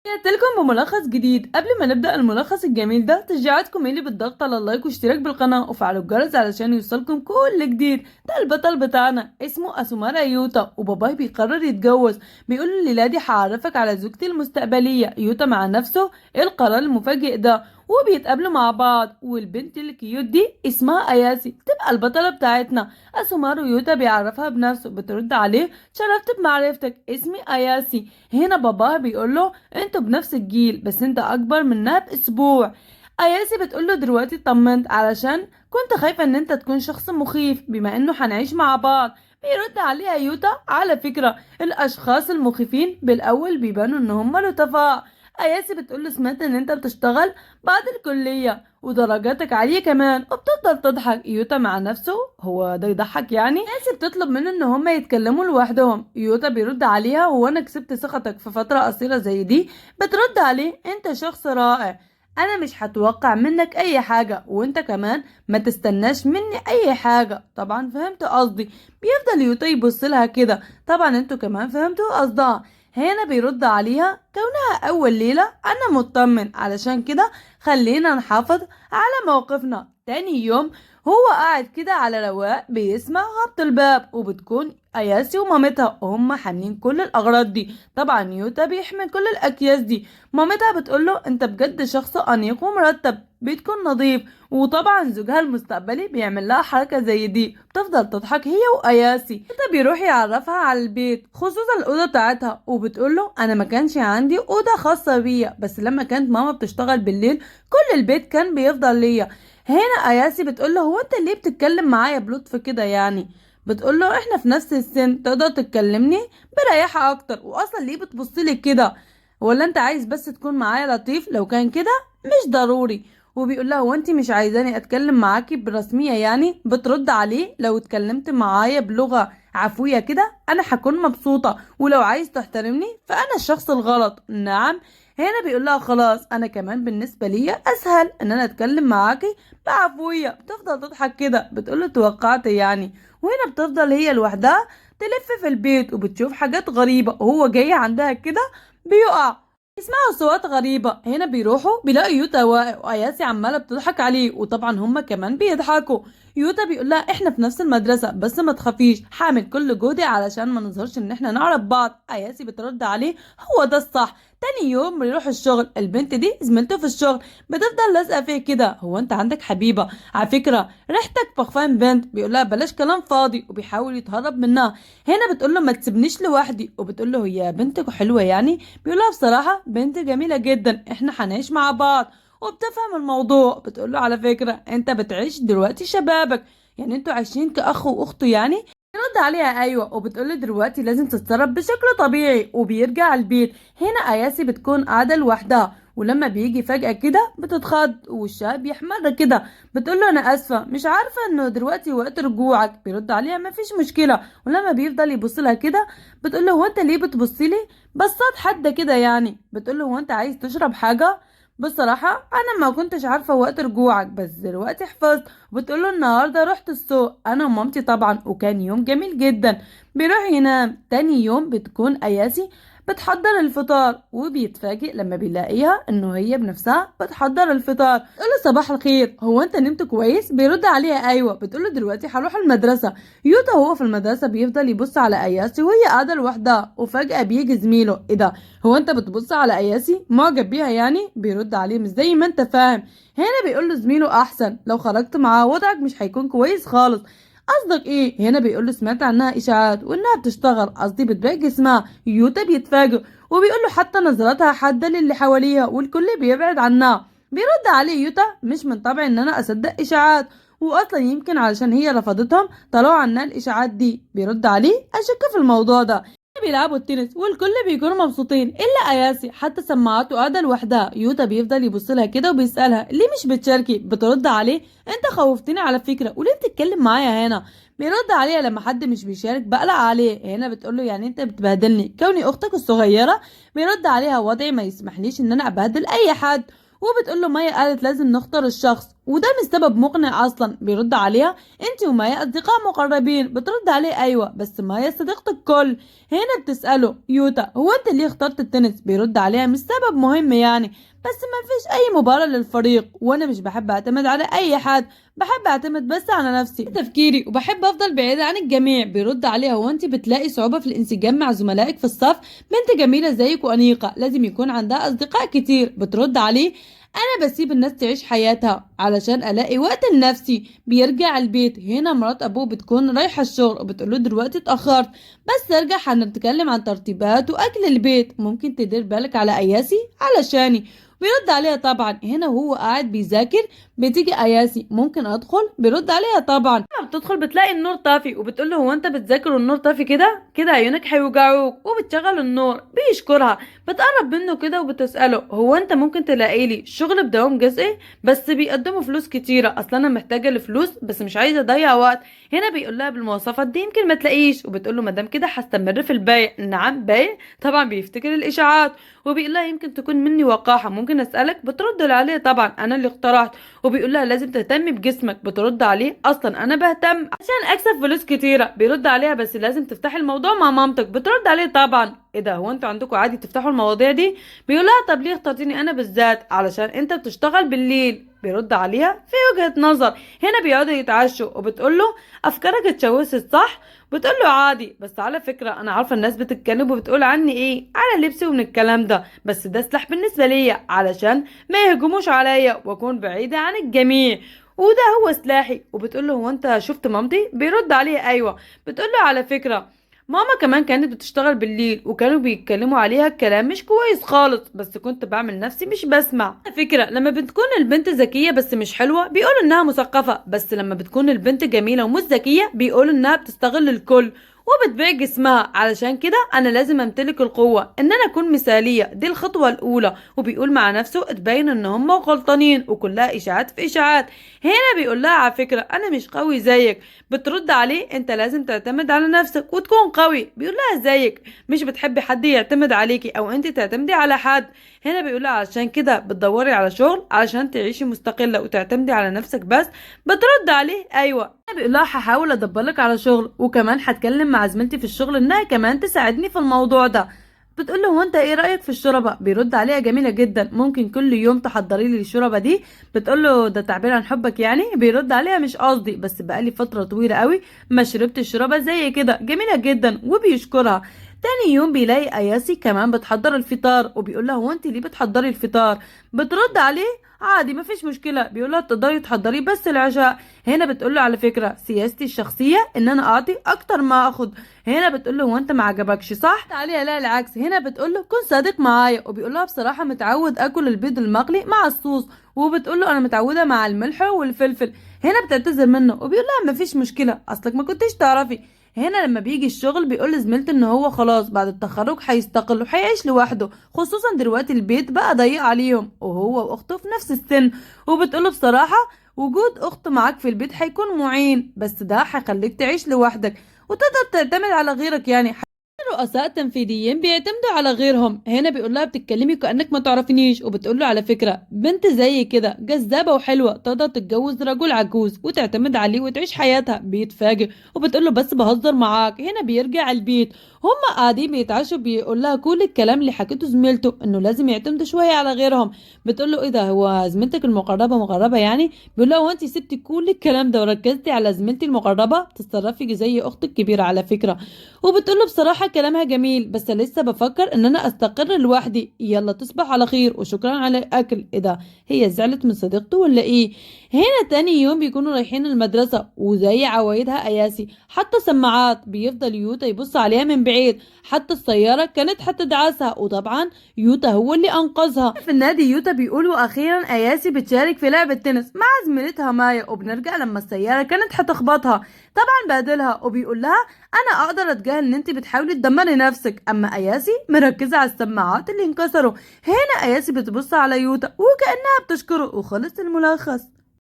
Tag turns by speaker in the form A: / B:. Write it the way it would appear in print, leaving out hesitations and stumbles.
A: رجعت لكم بملخص جديد. قبل ما نبدأ الملخص الجميل ده تشجيعاتكم اللي بالضغط على اللايك واشتراك بالقناة وفعلوا الجرس علشان يوصلكم كل جديد. ده البطل بتاعنا اسمه أسومارا يوتا وباباه بيقرر يتجوز. بيقول لليلادي هعرفك على زوجتي المستقبلية. يوتا مع نفسه ايه القرار المفاجئ ده، وبيتقابلوا مع بعض. والبنت الكيوت دي اسمها اياسي تبقى البطلة بتاعتنا. أسومارو يوتا بيعرفها بنفسه، بترد عليه شرفت بمعرفتك، اسمي اياسي. هنا باباها بيقول له انتوا بنفس الجيل بس انت اكبر منها باسبوع. اياسي بتقوله دلوقتي اطمنت علشان كنت خايفة ان انت تكون شخص مخيف بما انه هنعيش مع بعض. بيرد عليها يوتا على فكرة الاشخاص المخيفين بالاول بيبانوا ان هم لطفاء. اياسي بتقوله سمعت ان انت بتشتغل بعد الكلية ودرجاتك عالية كمان، وبتفضل تضحك. يوتا مع نفسه هو ده يضحك يعني؟ اياسي بتطلب منه ان هما يتكلموا لوحدهم. يوتا بيرد عليها هو انا كسبت ثقتك في فترة قصيرة زي دي؟ بترد عليه انت شخص رائع، انا مش هتوقع منك اي حاجة وانت كمان ما تستناش مني اي حاجة. طبعا فهمت قصدي. بيفضل يوتا يبص لها كده. طبعا انتوا كمان فهمتوا قصدها. هنا بيرد عليها كونها اول ليلة انا مطمن، علشان كده خلينا نحافظ على موقفنا. تاني يوم هو قاعد كده على رواق بيسمع خبط الباب، وبتكون اياسي ومامتها وهم حاملين كل الاغراض دي. طبعا يوتا بيحمل كل الاكياس دي. مامتها بتقوله انت بجد شخص انيق ومرتب، بتكون نظيف. وطبعا زوجها المستقبلي بيعمل لها حركة زي دي، بتفضل تضحك هي واياسي. يوتا بيروح يعرفها على البيت خصوصا الاوضه بتاعتها، وبتقوله انا ما كانش عندي اوضه خاصه بيا، بس لما كانت ماما بتشتغل بالليل كل البيت كان بيفضل ليا. هنا اياسي بتقوله هو انت ليه بتتكلم معايا بلطف كده يعني؟ بتقوله احنا في نفس السن تقدر تكلمني بريحة اكتر، واصلا ليه بتبصلي كده؟ ولا انت عايز بس تكون معايا لطيف؟ لو كان كده مش ضروري. وبيقول لها هو انت مش عايزاني اتكلم معاكي برسمية يعني؟ بترد عليه لو اتكلمت معايا بلغة عفوية كده انا هكون مبسوطة، ولو عايز تحترمني فانا الشخص الغلط. نعم. هنا بيقول لها خلاص انا كمان بالنسبة لي اسهل ان انا اتكلم معاكي بعفوية. بتفضل تضحك كده. بتقوله توقعت يعني. وهنا بتفضل هي لوحدها تلف في البيت وبتشوف حاجات غريبة، وهو جاي عندها كده بيقع. يسمعوا أصوات غريبة. هنا بيروحوا بيلاقوا يوتا واقع وأياسي عمالة بتضحك عليه، وطبعا هما كمان بيضحكوا. يوتا بيقول لها احنا في نفس المدرسة بس ما تخافيش، حامل كل جهدي علشان ما نظهرش ان احنا نعرف بعض. أياسي بترد عليه هو ده الصح. تاني يوم بيروح الشغل. البنت دي زميلته في الشغل بتفضل لازقة فيه كده، هو انت عندك حبيبة على فكرة ريحتك بخفان بنت. بيقول لها بلاش كلام فاضي وبيحاول يتهرب منها. هنا بتقول له ما تسيبنيش لوحدي، وبتقول له هي بنتك حلوة يعني؟ بيقول لها بصراحة بنت جميلة جدا، احنا هنعيش مع بعض. وبتفهم الموضوع. بتقول له على فكرة انت بتعيش دلوقتي شبابك، يعني انتوا عايشين كأخ وأخته يعني؟ يرد عليها ايوه. وبتقول له دلوقتي لازم تتصرف بشكل طبيعي. وبيرجع البيت. هنا اياسي بتكون قاعدة لوحدها، ولما بيجي فجأة كده بتتخض ووشها بيحمر كده. بتقول له انا اسفة مش عارفة انه دلوقتي وقت رجوعك. بيرد عليها مفيش مشكلة. ولما بيفضل يبص لها كده بتقول له هو انت ليه بتبص لي بصات حادة كده يعني؟ بتقول له هو انت عايز تشرب حاجة؟ بصراحة انا ما كنتش عارفة وقت رجوعك بس دلوقتي حفظت. بتقول له النهاردة رحت السوق انا ومامتي طبعا وكان يوم جميل جدا. بيروح ينام. تاني يوم بتكون اياسي بتحضر الفطار، وبيتفاجئ لما بيلاقيها انه هي بنفسها بتحضر الفطار. تقوله صباح الخير هو انت نمت كويس؟ بيرد عليها ايوه. بتقوله دلوقتي هروح المدرسة. يوتا وهو في المدرسة بيفضل يبص على اياسي وهي قاعدة لوحدها، وفجأة بيجي زميله ايه ده هو انت بتبص على اياسي معجب بيها يعني؟ بيرد عليه مش زي ما انت فاهم. هنا بيقول له زميله احسن لو خرجت معاه وضعك مش هيكون كويس خالص. قصدك ايه؟ هنا بيقول له سمعت عنها اشاعات وانها بتشتغل قصدي بتبيع جسمها. يوتا بيتفاجئ وبيقول له حتى نظراتها حاده للي حواليها والكل بيبعد عنها. بيرد عليه يوتا مش من طبعي ان انا اصدق اشاعات، واصلا يمكن علشان هي رفضتهم طلعوا عنها الاشاعات دي. بيرد عليه اشك في الموضوع ده. بيلعبوا التنس والكل بيكونوا مبسوطين الا اياسي، حتى سماعاته قاعده لوحدها. يوتا بيفضل يبص لها كده وبيسالها ليه مش بتشاركي؟ بترد عليه انت خوفتني على فكره وليه بتتكلم معايا هنا؟ بيرد عليها لما حد مش بيشارك بقلق عليه. هنا بتقوله يعني انت بتبهدلني كوني اختك الصغيره؟ بيرد عليها وضعي ما يسمحليش ان انا ابهدل اي حد. وبتقول له مايا قالت لازم نختار الشخص وده مش سبب مقنع اصلا. بيرد عليها انت ومايا اصدقاء مقربين. بترد عليه ايوه بس مايا صديقة الكل. هنا بتسأله يوتا هو انت ليه اخترت التنس؟ بيرد عليها مش سبب مهم يعني، بس ما فيش اي مباراة للفريق، وانا مش بحب اعتمد على اي حد، بحب اعتمد بس على نفسي تفكيري وبحب افضل بعيدة عن الجميع. بيرد عليها هو انت بتلاقي صعوبة في الانسجام مع زملائك في الصف؟ بنت جميلة زيك وانيقة لازم يكون عندها اصدقاء كتير. بترد عليه انا بسيب الناس تعيش حياتها علشان الاقي وقت لنفسي. بيرجع البيت. هنا مرات ابوه بتكون رايحة الشغل وبتقوله دلوقتي اتأخرت، بس ارجع هنتكلم عن ترتيبات واكل البيت، ممكن تدير بالك على اياسي علشاني. بيرد عليها طبعا. هنا وهو قاعد بيذاكر بتيجي اياسي ممكن ادخل؟ بيرد عليها طبعا. لما بتدخل بتلاقي النور طافي وبتقول له هو انت بتذاكر والنور طافي كده؟ كده عيونك هيوجعوك. وبتشغل النور. بيشكرها. بتقرب منه كده وبتساله هو انت ممكن تلاقي لي شغل بدوام جزئي بس بيقدموا فلوس كتيره؟ اصلا انا محتاجه لفلوس بس مش عايزه اضيع وقت. هنا بيقول لها بالمواصفات دي يمكن ما تلاقيش. وبتقول له مادام كده هستمر في البيع. نعم بيع؟ طبعا بيفتكر الاشاعات. وبيقول لها يمكن تكون مني وقاحه، ممكن اسالك؟ بترد عليه طبعا انا اللي اقترحت. وبيقول لها لازم تهتمي بجسمك. بترد عليه اصلا انا بهتم عشان اكسب فلوس كتيره. بيرد عليها بس لازم تفتحي الموضوع مع مامتك. بترد عليه طبعا ايه ده هو انتوا عندكم عادي تفتحوا المواضيع دي؟ بيقول لها طب ليه اخترتيني انا بالذات؟ علشان انت بتشتغل بالليل. بيرد عليها في وجهة نظر. هنا بيقعدوا يتعشوا وبتقول له افكارك اتشوشت صح؟ بتقول له عادي بس على فكرة انا عارفة الناس بتتكلم وبتقول عني ايه على لبسي ومن الكلام ده، بس ده سلاح بالنسبة ليا علشان ما يهجموش عليا واكون بعيدة عن الجميع، وده هو سلاحي. وبتقول له هو انت شفت مامتي؟ بيرد عليها ايوه. بتقول له على فكرة ماما كمان كانت بتشتغل بالليل وكانوا بيتكلموا عليها كلام مش كويس خالص، بس كنت بعمل نفسي مش بسمع. على فكرة لما بتكون البنت ذكية بس مش حلوة بيقولوا انها مثقفة، بس لما بتكون البنت جميلة ومش ذكية بيقولوا انها بتستغل الكل وبتبيع جسمها. علشان كده انا لازم امتلك القوة ان انا اكون مثالية، دي الخطوة الاولى. وبيقول مع نفسه تبين ان هم غلطانين وكلها اشاعات في اشاعات. هنا بيقول لها على فكرة انا مش قوي زيك. بترد عليه انت لازم تعتمد على نفسك وتكون قوي. بيقول لها زيك مش بتحبي حد يعتمد عليكي او انت تعتمدي على حد. هنا بيقول لها علشان كده بتدوري على شغل علشان تعيشي مستقلة وتعتمدي على نفسك بس. بترد عليه ايوه. بيقول لها هحاول ادبرلك على شغل وكمان هتكلم مع زميلتي في الشغل انها كمان تساعدني في الموضوع ده. بتقول له هو انت ايه رايك في الشوربه؟ بيرد عليها جميله جدا، ممكن كل يوم تحضري لي الشوربه دي. بتقول له ده تعبير عن حبك يعني؟ بيرد عليها مش قصدي بس بقالي فتره طويله قوي ما شربت الشوربه زي كده. جميله جدا وبيشكرها. تاني يوم بيلاقي اياسي كمان بتحضر الفطار وبيقول لها هو انت ليه بتحضري الفطار؟ بترد عليه عادي مفيش مشكله. بيقول لها تقدري تحضري بس العشاء. هنا بتقول له على فكره سياستي الشخصيه ان انا اعطي اكتر ما اخد. هنا بتقول له هو انت ما عجبكش صح؟ عليها لا العكس. هنا بتقول له كن صادق معايا. وبيقول لها بصراحه متعود اكل البيض المقلي مع الصوص. وبتقول له انا متعوده مع الملح والفلفل. هنا بتعتذر منه وبيقول لها مفيش مشكله اصلك ما كنتش تعرفي. هنا لما بيجي الشغل بيقول لزميلته ان هو خلاص بعد التخرج هيستقل وهيعيش لوحده، خصوصا دلوقتي البيت بقى ضيق عليهم وهو واخته في نفس السن. وبتقوله بصراحة وجود اخت معاك في البيت هيكون معين، بس ده هيخليك تعيش لوحدك وتقدر تعتمد على غيرك يعني. الرؤساء التنفيذيين بيعتمدوا على غيرهم. هنا بيقول لها بتتكلمي كأنك ما تعرفينيش. وبتقول له على فكرة بنت زي كده جذابة وحلوة تقدر تتجوز رجل عجوز وتعتمد عليه وتعيش حياتها. بيتفاجئ وبتقول له بس بهزر معاك. هنا بيرجع البيت هما قاعدين بيتعشوا. بيقول لها كل الكلام اللي حكيته زميلته انه لازم يعتمدوا شوية على غيرهم. بتقول له ايه ده هو زميلتك المقربة مقربة يعني؟ بيقول لها هو انت سبتي كل الكلام ده وركزتي على زميلتي المقربة؟ تتصرفي زي اختك الكبيرة على فكرة. وبتقول له بصراحة كلامها جميل بس لسه بفكر ان انا استقر لوحدي. يلا تصبح على خير وشكرا على الاكل. ايه ده هي زعلت من صديقته ولا ايه؟ هنا تاني يوم بيكونوا رايحين المدرسة وزي عوايدها اياسي حتى سماعات. بيفضل يوتا يبص عليها من بعيد. حتى السيارة كانت هتدعسها وطبعا يوتا هو اللي انقذها. في النادي يوتا بيقولوا اخيرا اياسي بتشارك في لعبة تنس مع زميلتها مايا. وبنرجع لما السيارة كانت هتخبطها طبعا بهدلها وبيقول لها انا اقدر اتجاهل ان انت بتحاولي تدمري نفسك، اما اياسي مركزه على السماعات اللي انكسروا. هنا اياسي بتبص على يوتا وكانها بتشكره. وخلص الملخص.